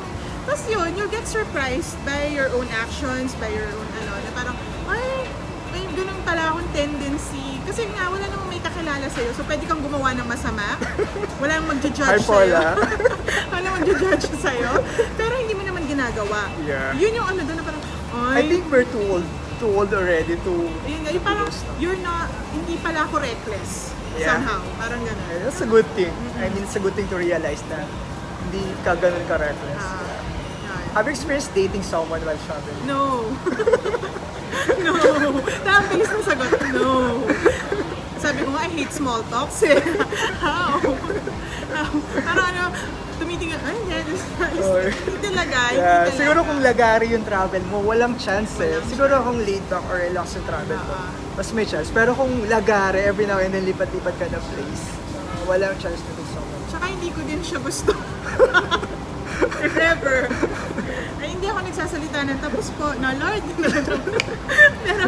tapos yun, you'll get surprised by your own actions, by your own na parang, ay, may ganun pala akong tendency. Kasi nga, wala namang may kakilala sa'yo. So, pwede kang gumawa ng masama. Walang magja-judge Hi, sa'yo. Paula. Walang magja-judge sa'yo. Pero hindi mo naman ginagawa. Yeah. Yun yung doon na parang, I think we're too old already to yun, yung parang, you're not, hindi pala ako reckless. Yeah. Somehow. Parang gano'n. That's a good thing. I mean, it's a good thing to realize na hindi ka ganun ka-reckless. Yan. Have you experienced dating someone while traveling? No. No. Ang bilis ng sagot. No. Sabi ko nga, I hate small talks eh. How? Parang tumitingin, ay, hindi talaga. Yeah, Hindi siguro talaga. kung lagari yung travel mo, walang chance eh. Siguro kung laid back or relax yung travel mo, mas may chance. Pero kung lagari, every now and then lipat-lipat ka ng place, walang chance na dun someone. Tsaka hindi ko din siya gusto. Never. Ay, hindi ako nagsasalita na tapos po, no Lord. Pero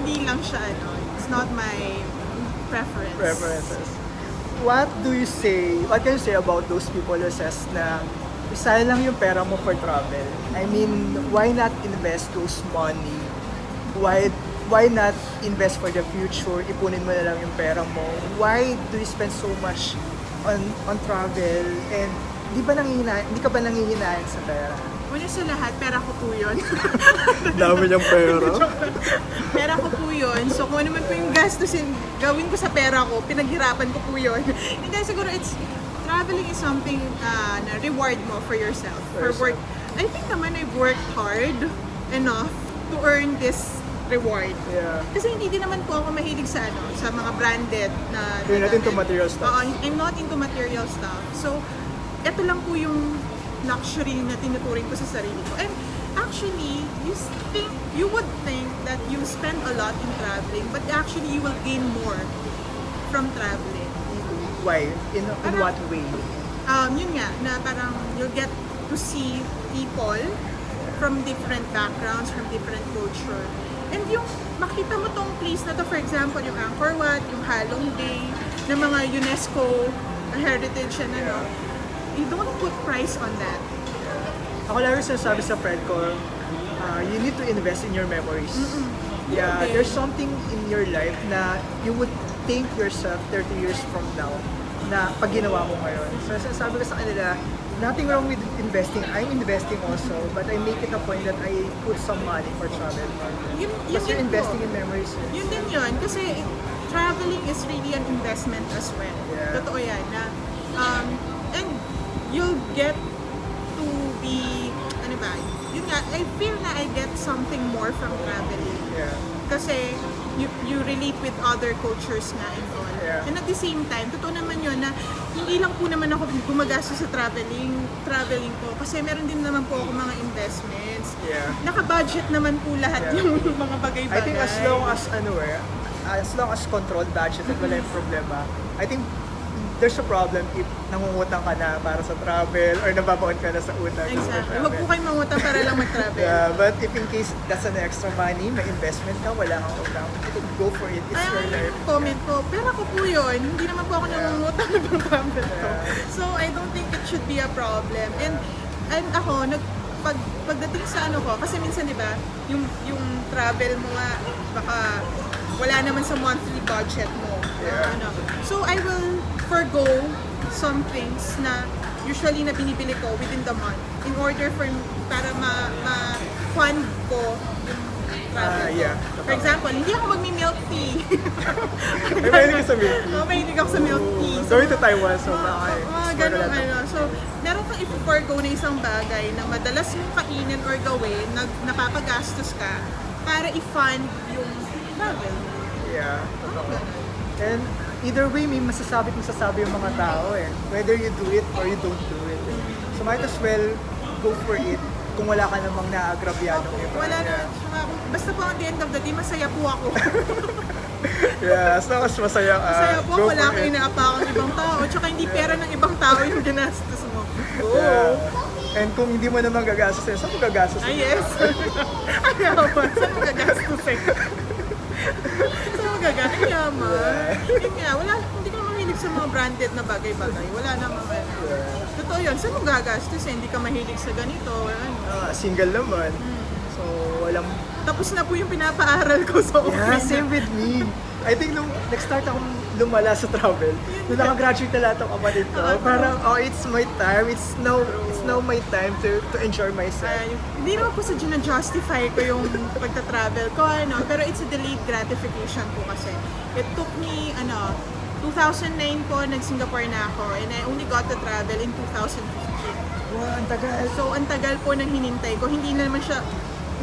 hindi lang siya, it's not my Preferences. What can you say about those people who says na isa lang yung pera mo for travel? I mean, why not invest those money? Why not invest for the future? Ipunin mo na lang yung pera mo. Why do you spend so much on travel? And hindi ka ba nangihinayang sa pera? Una sa lahat, pera ko po yun. Dami niyang pera. Pera ko po yun. So kung ano man po yung gastusin, gawin ko sa pera ko, pinaghirapan ko po yun. Hindi, siguro traveling is something na reward mo for yourself. For work. I think naman I've worked hard enough to earn this reward. Yeah. Kasi hindi din naman po ako mahilig sa sa mga branded na... You're not into material stuff. I'm not into material stuff. So, ito lang po yung luxury na tinuturing ko sa sarili ko. And actually, you would think that you spend a lot in traveling, but actually you will gain more from traveling. Why? In what way? Yun nga, na parang you'll get to see people from different backgrounds, from different culture. And yung makita mo tong place na to, for example, yung Angkor Wat, yung Halong Bay, na mga UNESCO heritage and you don't put price on that. Ako lagi sinasabi sa friend ko, you need to invest in your memories. Yeah, Okay. there's something in your life na you would think yourself 30 years from now na pag ginawa mo ngayon. So sinasabi ko sa kanila, nothing wrong with investing. I'm investing also, but I make it a point that I put some money for travel. Because you're investing in memories. Yun din yun. Kasi traveling is really an investment as well. Yeah. Totoo yan. And you'll get to be, ano ba, yun nga, I feel na I get something more from traveling. Yeah. Kasi you relate with other cultures nga and all. Yeah. And at the same time, totoo naman yun na hindi lang po naman ako gumagastos sa traveling po. Kasi meron din naman po ako mga investments. Yeah. Naka-budget naman po lahat yung mga bagay-bagay. I think as long as controlled budget at wala yung problema, I think there's a problem if nangungutang ka na para sa travel or nababaon ka na sa utang. Exactly. Huwag po kayong mangutang para lang mag-travel. Yeah, but if in case that's an extra money, may investment ka, wala kang utang, you can go for it. It's your life. Comment ko. Pero ako po yun, hindi naman po ako nangungutang ng travel ko. So, I don't think it should be a problem. And ako, pagdating sa ano ko, kasi minsan diba, yung travel mo nga, baka wala naman sa monthly budget mo. Yeah. So, I will forgo some things na usually na binibili ko within the month in order para ma-fund ko yung travel ko. Yeah. For example, hindi ako magmi-milk tea. May mahilig ka sa milk tea? Mahilig ako sa milk tea. Going to Taiwan, so ganun So, meron kang i-forgo na isang bagay na madalas mong kainin or gawin na napapagastos ka para i-fund yung travel. Yeah, totoo. And either way, may masasabi yung mga tao eh. Whether you do it or you don't do it. So might as well go for it kung wala ka namang naagrabyadong iba. Wala na. Basta po at the end of the day, masaya po ako. Yeah, as long as masaya ka, masaya po, go wala for kang it. inaapakang ibang tao. Tsaka hindi pera ng ibang tao yung ginastos mo. Yeah. And kung hindi mo naman gagastos saan mo gagastos? Yes. Ayaw ba? Saan mo gagastos Saan mo gagastos? Yaman. Yun nga, hindi ko mahilig sa mga branded na bagay-bagay. Wala namang Totoo yun. Saan mo gagastos hindi ka mahilig sa ganito. Single naman. So, walang... Tapos na po yung pinapaaral ko sa Yeah, same with me. I think nung nag-start akong lumala sa travel, nung nakagraduate na lahat ng kapatid ko, parang, it's my time. It's now my time to enjoy myself. Hindi naman po sa justify ko yung pagta-travel ko, pero it's a delayed gratification po kasi. It took me, 2009 po, nag-Singapore na ako, and I only got to travel in 2015. Wow, ang tagal. So, ang tagal po nang hinintay ko. Hindi na naman siya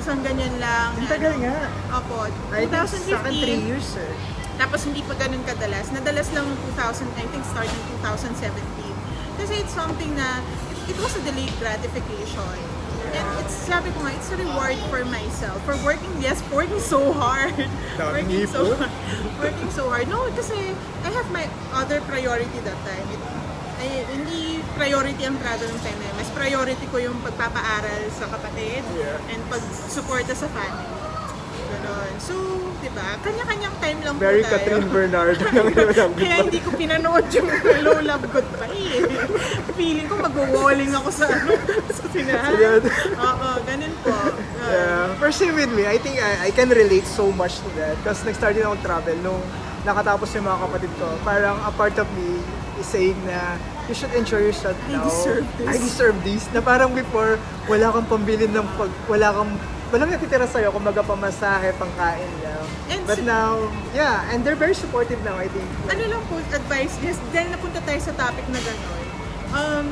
isang ganyan lang. Ang tagal nga. Opo, I think sa akin 3 2015. years eh. Tapos hindi pa ganun kadalas. Nadalas lang ng 2000, I think starting 2017. Kasi it's something na, it was a delayed gratification. And sabi ko nga, it's a reward for myself. For working so hard. Working so hard. No, kasi I have my other priority that time. Hindi priority ang travel ng time na yun. Mas priority ko yung pagpapaaral sa kapatid and pag-suporta sa family. Ganon. So, diba? Kanya-kanyang time lang po Very tayo. Catherine Bernardo ng Love Kaya hindi ko pinanood yung Hello Love Goodbye. Feeling ko mag-walling ako sa sa sinahan. Oo, ganun po. Yeah. For same with me, I think I can relate so much to that. Kasi nag-start din akong travel nung nakatapos yung mga kapatid ko. Parang a part of me is saying na you should enjoy yourself now. I deserve this. Na parang before, wala kang pambili ng walang natitira sa'yo kung pamasahe, pangkain lang. But now, and they're very supportive now, I think. Ano lang po, advice, dahil napunta tayo sa topic na gano'n,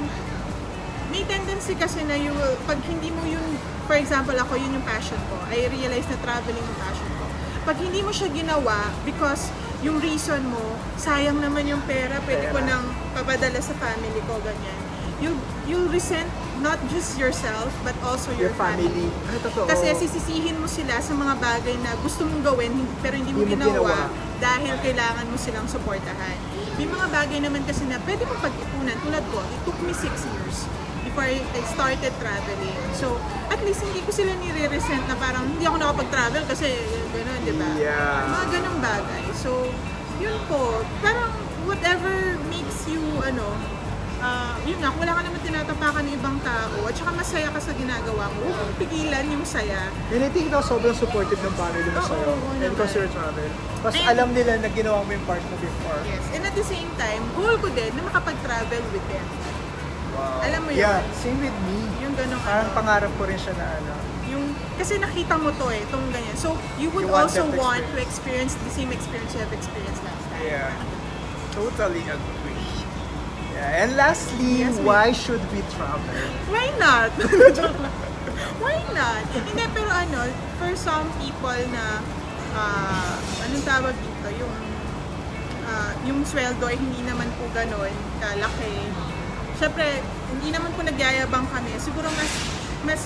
may tendency kasi na pag hindi mo yun, for example ako, yun yung passion ko. I realize na traveling yung passion ko. Pag hindi mo siya ginawa, because yung reason mo, sayang naman yung pera, pwede ko nang papadala sa family ko, ganyan. You'll resent not just yourself, but also your family. Kasi sisisihin mo sila sa mga bagay na gusto mong gawin, pero hindi mo ginawa dahil kailangan mo silang suportahan. May mga bagay naman kasi na pwede mo pag-ipunan. Tulad ko, it took me 6 years before I started traveling. So, at least hindi ko sila nire-resent na parang hindi ako nakapag-travel kasi gano'n, di ba? Yeah. Mga ganong bagay. So, yun po. Parang whatever makes you, yun nga, wala ka naman tinatapakan ng ibang tao at saka masaya ka sa ginagawa mo, huwag mong pigilan yung saya. And I think daw sobrang supportive ng family mo sa'yo. And because you're travel. Kasi alam nila na ginawa mo yung part mo before. Yes, and at the same time, goal ko din na makapag-travel with them. Wow. Alam mo yun? Yeah, same with me. Yung ganun Parang pangarap ko rin siya na kasi nakita mo to itong ganyan. So, you would also want to experience the same experience you have experienced last time. Yeah. Totally agree. Yeah. And lastly, Yes, why should we travel? Why not? Why not? Hindi, pero for some people na, anong tawag dito, yung sweldo ay hindi naman po ganon kalaki. Siyempre, hindi naman po nagyayabang kami. Siguro mas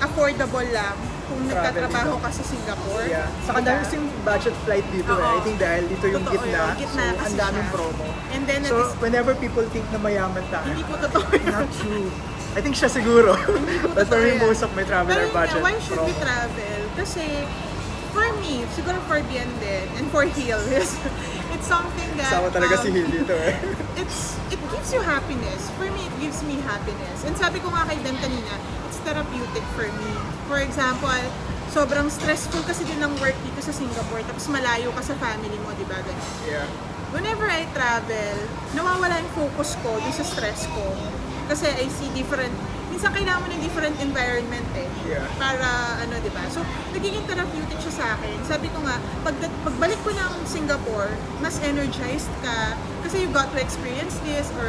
affordable lang kung nagtatrabaho ka sa Singapore. Yeah. Saka dahil yung budget flight dito I think dahil dito yung Totoo gitna, yun. Gitna so kasi ang daming siya. promo. And then, So whenever people think na mayaman tayo, hindi po totoo yun. not true. I think siya siguro. But for me, Totoo yan. most of my traveler Pero yun budget nga, why should we promo. travel? Kasi, for me, siguro for Bien din, and for Hill, it's something that... Sama talaga si Hill dito It gives you happiness. For me, it gives me happiness. And sabi ko nga kay Ben kanina, it's therapeutic for me. For example, sobrang stressful kasi din ng work dito sa Singapore, tapos malayo ka sa family mo, di ba? Ganun. Yeah. Whenever I travel, nawawala yung focus ko dun sa stress ko. Kasi I see minsan kailangan mo ng different environment Yeah. para di ba? So, nagiging therapeutic siya sa akin. Sabi ko nga, pagbalik ko ng Singapore, mas energized ka kasi you got to experience this or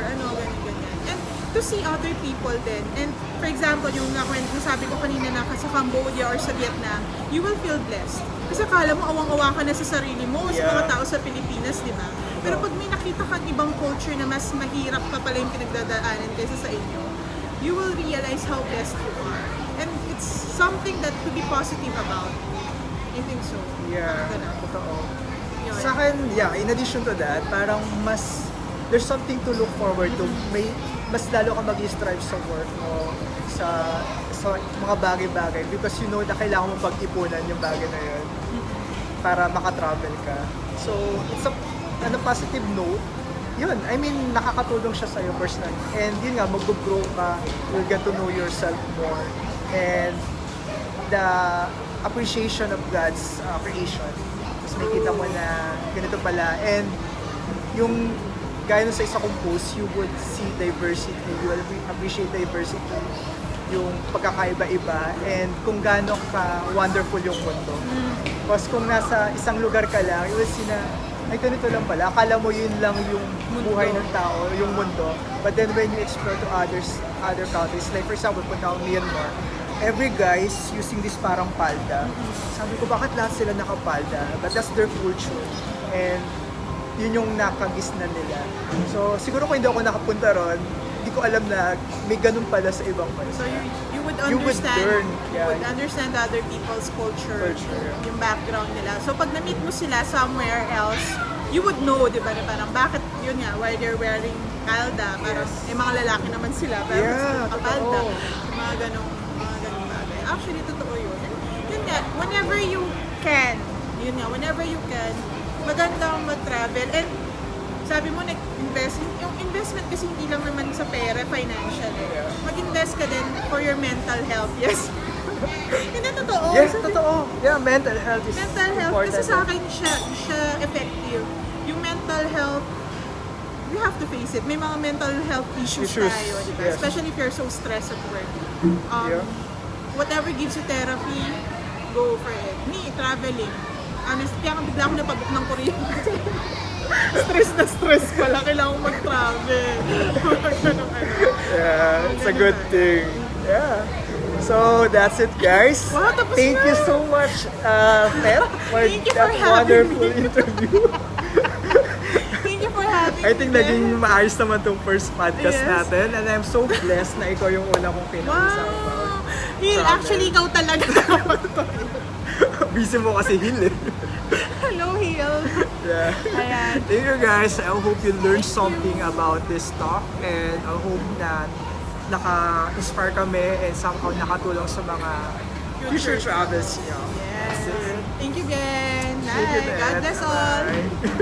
ganyan. And to see other people din. And for example, yung nasabi ko kanina na sa Cambodia or sa Vietnam, you will feel blessed. Kasi akala mo awang-awa ka na sa sarili mo, sa mga tao sa Pilipinas, di ba? Pero pag may nakita kang ibang culture na mas mahirap pa pala yung pinagdadaanan kaysa sa inyo, you will realize how blessed you are. And it's something that to be positive about. I think so. Yeah, Ganun. totoo. Yun. Sa akin, in addition to that, parang there's something to look forward to. Mas lalo ka mag-strive sa work mo, sa mga bagay-bagay because you know na kailangan mo pag-ipunan yung bagay na yun para makatravel ka. So, it's on a positive note, yun, I mean, nakakatulong siya sa'yo personally. And yun nga, mag-grow ka, you'll get to know yourself more. And the appreciation of God's creation. Tapos makikita mo na ganito pala. And yung gaya sa isa kong post, you would see diversity, you will appreciate diversity, yung pagkakaiba-iba, and kung gaano ka wonderful yung mundo. Kasi kung nasa isang lugar ka lang, you will see na, ay ganito lang pala, akala mo yun lang yung buhay ng tao, yung mundo. But then when you explore to other countries, like for example, punta ako Myanmar, every guy is using this parang palda. Sabi ko, bakit lahat sila nakapalda? But that's their culture. And yun yung nakagisnan nila. So, siguro kung hindi ako nakapunta ron, hindi ko alam na may ganun pala sa ibang bansa. So you would understand, You would learn, you would understand other people's culture, yung background nila. So pag na-meet mo sila somewhere else, you would know, di ba, na parang bakit yun nga, why they're wearing palda, parang mga lalaki naman sila, pero palda, mga ganong bagay. Actually, totoo yun. Yun nga, whenever you can, magandang mag-travel. And sabi mo, nag-invest. Yung investment kasi hindi lang naman sa pera, financial. Mag-invest ka din for your mental health. Yes. Hindi, totoo. Yes, totoo. Yeah, mental health is important. Kasi sa akin siya effective. Yung mental health, you have to face it. May mga mental health issues tayo, di ba? Yes. Especially if you're so stressed at work. Whatever gives you therapy, go for it. Me, traveling. Honestly, kaya bigla ako napabook ng Korea. Stress pala, kailangan kong mag-travel. Yeah, it's a good thing. Yeah. So that's it, guys. Wow, tapos Thank na. you so much, Pet, for Thank you that for having wonderful me. interview. Thank you for having I think me. naging maayos naman tong first podcast Yes. natin, and I'm so blessed na ikaw yung una kong kinausap. Wow! Hill, Travel. actually, ikaw talaga. Busy mo kasi Hill eh. Hello, Hill. Yeah. Ayan. Thank you guys. I hope you learned something about this talk, and I hope na naka-inspire kami and somehow nakatulong sa mga future travels niyo. Yes. Thank you, Ben. Thank you, Night. God Dad. bless all. Bye.